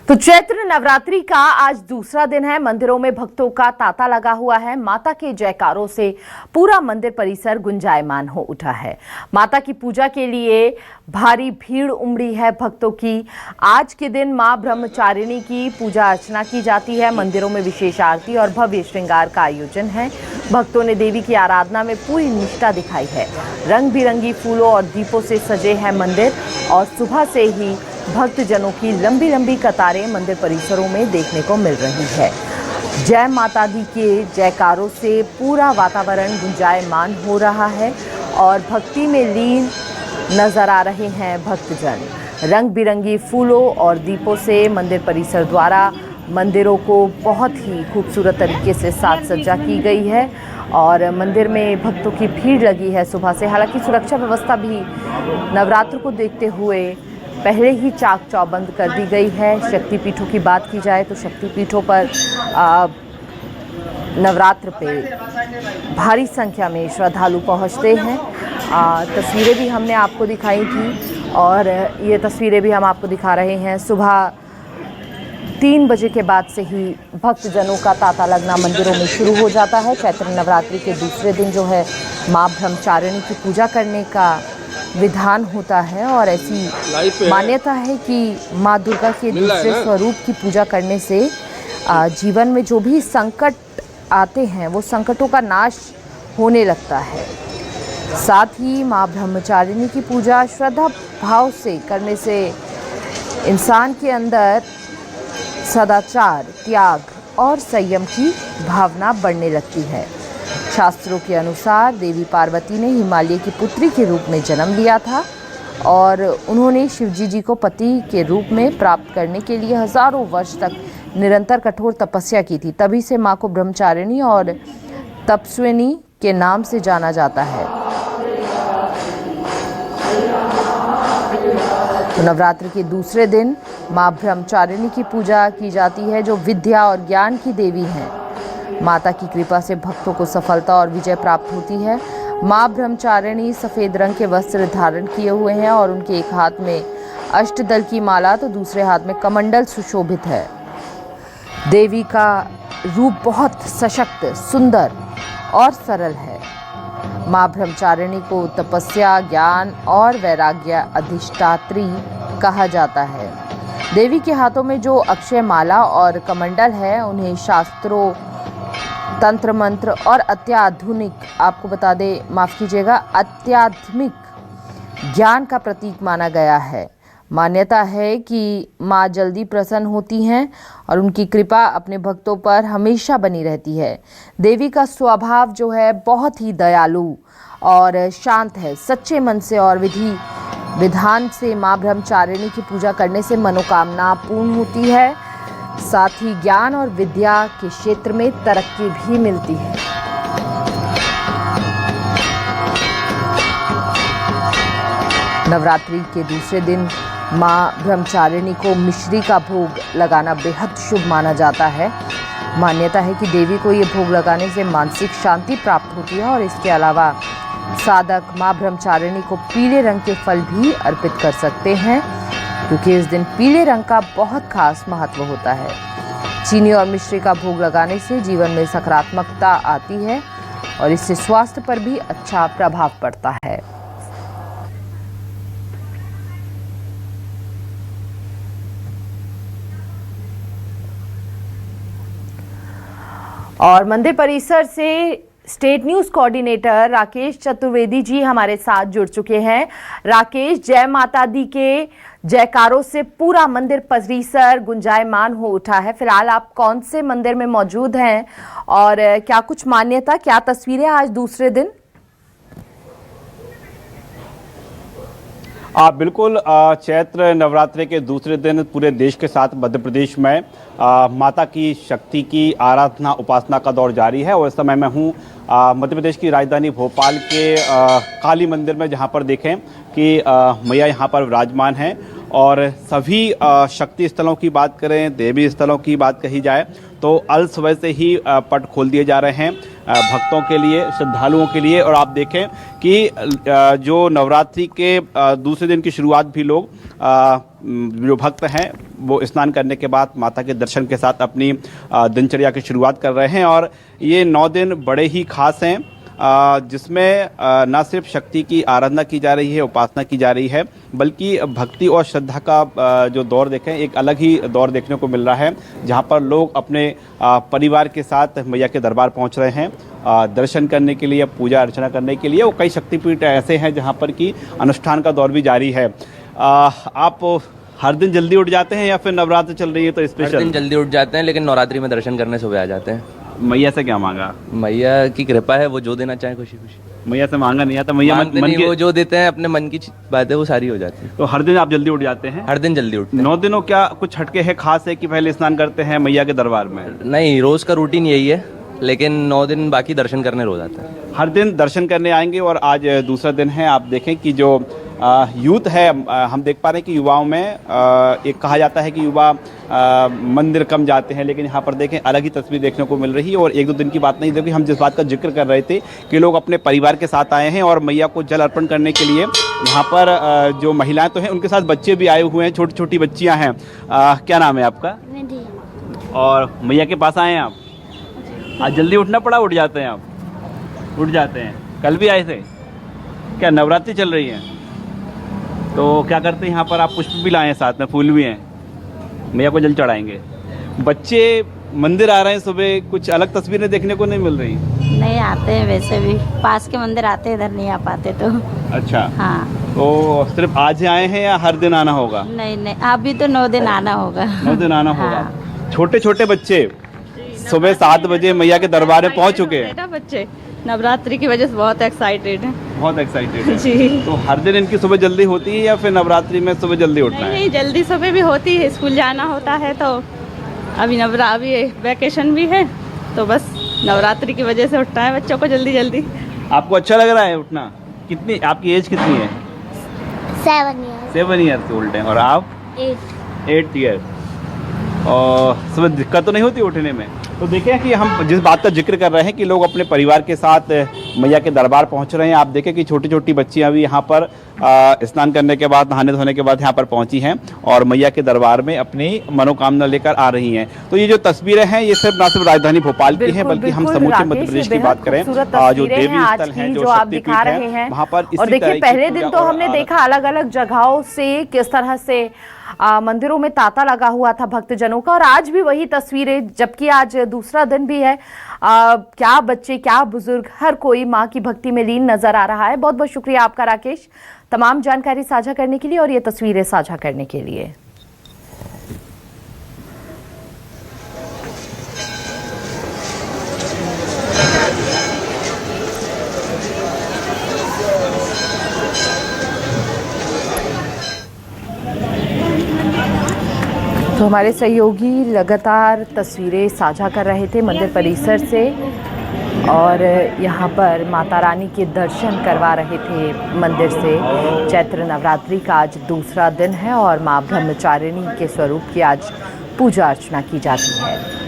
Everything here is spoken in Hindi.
तो चैत्र नवरात्रि का आज दूसरा दिन है। मंदिरों में भक्तों का तांता लगा हुआ है। माता के जयकारों से पूरा मंदिर परिसर गुंजायमान हो उठा है। माता की पूजा के लिए भारी भीड़ उमड़ी है भक्तों की। आज के दिन मां ब्रह्मचारिणी की पूजा अर्चना की जाती है। मंदिरों में विशेष आरती और भव्य श्रृंगार का आयोजन है। भक्तों ने देवी की आराधना में पूरी निष्ठा दिखाई है। रंग बिरंगी फूलों और दीपों से सजे हैं मंदिर और सुबह से ही भक्तजनों की लंबी लंबी कतारें मंदिर परिसरों में देखने को मिल रही है। जय माता दी के जयकारों से पूरा वातावरण गुंजायमान हो रहा है और भक्ति में लीन नजर आ रहे हैं भक्तजन। रंग बिरंगी फूलों और दीपों से मंदिर परिसर द्वारा मंदिरों को बहुत ही खूबसूरत तरीके से साज सज्जा की गई है और मंदिर में भक्तों की भीड़ लगी है सुबह से। हालांकि सुरक्षा व्यवस्था भी नवरात्र को देखते हुए पहले ही चाक चौबंद कर दी गई है। शक्तिपीठों की बात की जाए तो शक्तिपीठों पर नवरात्र पे भारी संख्या में श्रद्धालु पहुंचते हैं। तस्वीरें भी हमने आपको दिखाई थी और ये तस्वीरें भी हम आपको दिखा रहे हैं। सुबह 3 बजे के बाद से ही भक्तजनों का तांता लगना मंदिरों में शुरू हो जाता है। चैत्र नवरात्रि के दूसरे दिन जो है मां ब्रह्मचारिणी की पूजा करने का विधान होता है और ऐसी मान्यता है कि मां दुर्गा के दूसरे स्वरूप की पूजा करने से जीवन में जो भी संकट आते हैं वो संकटों का नाश होने लगता है। साथ ही मां ब्रह्मचारिणी की पूजा श्रद्धा भाव से करने से इंसान के अंदर सदाचार, त्याग और संयम की भावना बढ़ने लगती है। शास्त्रों के अनुसार देवी पार्वती ने हिमालय की पुत्री के रूप में जन्म लिया था और उन्होंने शिवजी जी को पति के रूप में प्राप्त करने के लिए हजारों वर्ष तक निरंतर कठोर तपस्या की थी। तभी से मां को ब्रह्मचारिणी और तपस्विनी के नाम से जाना जाता है। तो नवरात्र के दूसरे दिन मां ब्रह्मचारिणी की पूजा की जाती है जो विद्या और ज्ञान की देवी हैं। माता की कृपा से भक्तों को सफलता और विजय प्राप्त होती है। मां ब्रह्मचारिणी सफ़ेद रंग के वस्त्र धारण किए हुए हैं और उनके एक हाथ में अष्टदल की माला तो दूसरे हाथ में कमंडल सुशोभित है। देवी का रूप बहुत सशक्त, सुंदर और सरल है। मां ब्रह्मचारिणी को तपस्या, ज्ञान और वैराग्य अधिष्ठात्री कहा जाता है। देवी के हाथों में जो अक्षय माला और कमंडल है उन्हें शास्त्रों, तंत्र मंत्र और अत्याधुनिक, आपको बता दें, माफ कीजिएगा, अत्याधुनिक ज्ञान का प्रतीक माना गया है। मान्यता है कि माँ जल्दी प्रसन्न होती हैं और उनकी कृपा अपने भक्तों पर हमेशा बनी रहती है। देवी का स्वभाव जो है बहुत ही दयालु और शांत है। सच्चे मन से और विधि विधान से मां ब्रह्मचारिणी की पूजा करने से मनोकामना पूर्ण होती है। साथ ही ज्ञान और विद्या के क्षेत्र में तरक्की भी मिलती है। नवरात्रि के दूसरे दिन मां ब्रह्मचारिणी को मिश्री का भोग लगाना बेहद शुभ माना जाता है। मान्यता है कि देवी को ये भोग लगाने से मानसिक शांति प्राप्त होती है और इसके अलावा साधक मां ब्रह्मचारिणी को पीले रंग के फल भी अर्पित कर सकते हैं क्योंकि इस दिन पीले रंग का बहुत खास महत्व होता है। चीनी और मिश्री का भोग लगाने से जीवन में सकारात्मकता आती है और इससे स्वास्थ्य पर भी अच्छा प्रभाव पड़ता है। और मंदिर परिसर से state news coordinator Rakesh Chaturvedi ji हमारे साथ जुड़ चुके हैं। राकेश, जय माता दी के जयकारों से पूरा मंदिर परिसर गुंजायमान हो उठा है। फिलहाल आप कौन से मंदिर में मौजूद हैं और क्या कुछ मान्यता, क्या तस्वीरें आज दूसरे दिन? बिल्कुल, चैत्र नवरात्रि के दूसरे दिन पूरे देश के साथ मध्य प्रदेश में माता की शक्ति की आराधना उपासना का दौर जारी है और इस समय मैं हूँ मध्य प्रदेश की राजधानी भोपाल के काली मंदिर में, जहाँ पर देखें कि मैया यहाँ पर विराजमान हैं और सभी शक्ति स्थलों की बात करें, देवी स्थलों की बात कही जाए तो अल सुबह से ही पट खोल दिए जा रहे हैं भक्तों के लिए, श्रद्धालुओं के लिए। और आप देखें कि जो नवरात्रि के दूसरे दिन की शुरुआत भी लोग जो भक्त हैं वो स्नान करने के बाद माता के दर्शन के साथ अपनी दिनचर्या की शुरुआत कर रहे हैं। और ये 9 दिन बड़े ही खास हैं, जिसमें न सिर्फ शक्ति की आराधना की जा रही है, उपासना की जा रही है, बल्कि भक्ति और श्रद्धा का जो दौर देखें, एक अलग ही दौर देखने को मिल रहा है, जहां पर लोग अपने परिवार के साथ मैया के दरबार पहुंच रहे हैं दर्शन करने के लिए, पूजा अर्चना करने के लिए। और कई शक्तिपीठ ऐसे हैं जहां पर कि अनुष्ठान का दौर भी जारी है। आप हर दिन जल्दी उठ जाते हैं या फिर नवरात्र चल रही है तो स्पेशल? हर दिन जल्दी उठ जाते हैं, लेकिन नवरात्रि में दर्शन करने सुबह आ जाते हैं। मैया से क्या मांगा? मैया की कृपा है, वो जो देना चाहे खुशी खुशी। मैया से मांगा नहीं आता? मैया मांगते नहीं, वो जो देते हैं अपने मन की बात है वो सारी हो जाती है। तो हर दिन आप जल्दी उठ जाते हैं? हर दिन जल्दी उठते हैं। 9 दिनों क्या कुछ हटके है, खास है कि पहले स्नान करते हैं मैया के दरबार में? नहीं, रोज का रूटीन यही है, लेकिन 9 दिन बाकी दर्शन करने रोज आते हैं। हर दिन दर्शन करने आएंगे। और आज दूसरा दिन है। आप देखें कि जो यूथ है, हम देख पा रहे हैं कि युवाओं में एक कहा जाता है कि युवा मंदिर कम जाते हैं, लेकिन यहाँ पर देखें अलग ही तस्वीर देखने को मिल रही है। और 1-2 दिन की बात नहीं, देखिए हम जिस बात का जिक्र कर रहे थे कि लोग अपने परिवार के साथ आए हैं और मैया को जल अर्पण करने के लिए यहाँ पर जो महिलाएं तो हैं, उनके साथ बच्चे भी आए हुए हैं, छोटी छोटी बच्चियाँ हैं। क्या नाम है आपका? और मैया के पास आए हैं आप? आज जल्दी उठना पड़ा? उठ जाते हैं आप? उठ जाते हैं। कल भी आए थे क्या? नवरात्रि चल रही है तो क्या करते हैं यहाँ पर? आप पुष्प भी लाए हैं, साथ में फूल भी हैं, मैया को जल चढ़ाएंगे। बच्चे मंदिर आ रहे हैं सुबह, कुछ अलग तस्वीरें देखने को नहीं मिल रही? नहीं आते हैं, वैसे भी पास के मंदिर आते हैं, इधर नहीं आ पाते तो। अच्छा हाँ। तो सिर्फ आज आए हैं या हर दिन आना होगा? नहीं, अभी तो 9 दिन आना होगा। 9 दिन आना हाँ। होगा। छोटे छोटे बच्चे सुबह 7 बजे मैया के दरबार में पहुँच चुके हैं। मेरा बच्चे नवरात्रि की वजह से बहुत एक्साइटेड है। बहुत एक्साइटेड है जी। तो हर दिन इनकी सुबह जल्दी होती है या फिर नवरात्रि में सुबह जल्दी उठना है? नहीं, जल्दी सुबह भी होती है, स्कूल जाना होता है। तो अभी अभी वैकेशन भी है, तो बस नवरात्रि की वजह से उठना है बच्चों को जल्दी जल्दी। आपको अच्छा लग रहा है उठना? कितनी आपकी एज कितनी है? 7 ईयर से उल्टे। और आप? 8 ईयर। और सुबह दिक्कत तो नहीं होती उठने में? तो देखें कि हम जिस बात का जिक्र कर रहे हैं कि लोग अपने परिवार के साथ मैया के दरबार पहुंच रहे हैं। आप देखें कि छोटी छोटी बच्चियां भी यहाँ पर स्नान करने के बाद, नहाने धोने के बाद यहाँ पर पहुंची हैं और मैया के दरबार में अपनी मनोकामना लेकर आ रही हैं। तो ये जो तस्वीरें हैं, ये सिर्फ न सिर्फ राजधानी भोपाल की हैं, बल्कि हम समूचे मध्य प्रदेश की बात करें, जो देवी स्थल हैं, जो आप दिखा रहे हैं वहाँ पर। और देखिए पहले दिन तो हमने देखा अलग अलग जगहों से किस तरह से मंदिरों में तांता लगा हुआ था भक्तजनों का, और आज भी वही तस्वीरें, जबकि आज दूसरा दिन भी है। क्या बच्चे, क्या बुजुर्ग, हर कोई माँ की भक्ति में लीन नजर आ रहा है। बहुत बहुत शुक्रिया आपका राकेश, तमाम जानकारी साझा करने के लिए और ये तस्वीरें साझा करने के लिए। तो हमारे सहयोगी लगातार तस्वीरें साझा कर रहे थे मंदिर परिसर से और यहाँ पर माता रानी के दर्शन करवा रहे थे मंदिर से। चैत्र नवरात्रि का आज दूसरा दिन है और माँ ब्रह्मचारिणी के स्वरूप की आज पूजा अर्चना की जाती है।